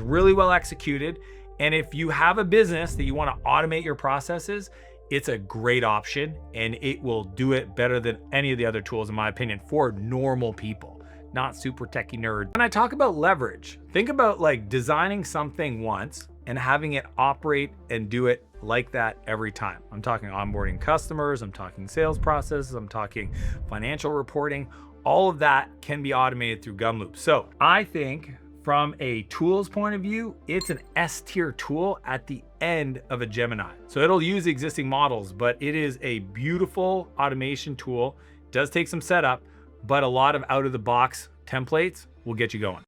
really well executed. And if you have a business that you want to automate your processes, it's a great option, and it will do it better than any of the other tools, in my opinion, for normal people, not super techie nerds. When I talk about leverage, think about like designing something once and having it operate and do it like that every time. I'm talking onboarding customers, I'm talking sales processes, I'm talking financial reporting. All of that can be automated through Gumloop. So I think from a tools point of view, it's an S-tier tool at the end of a Gemini. So it'll use existing models, but it is a beautiful automation tool. It does take some setup, but a lot of out-of-the-box templates will get you going.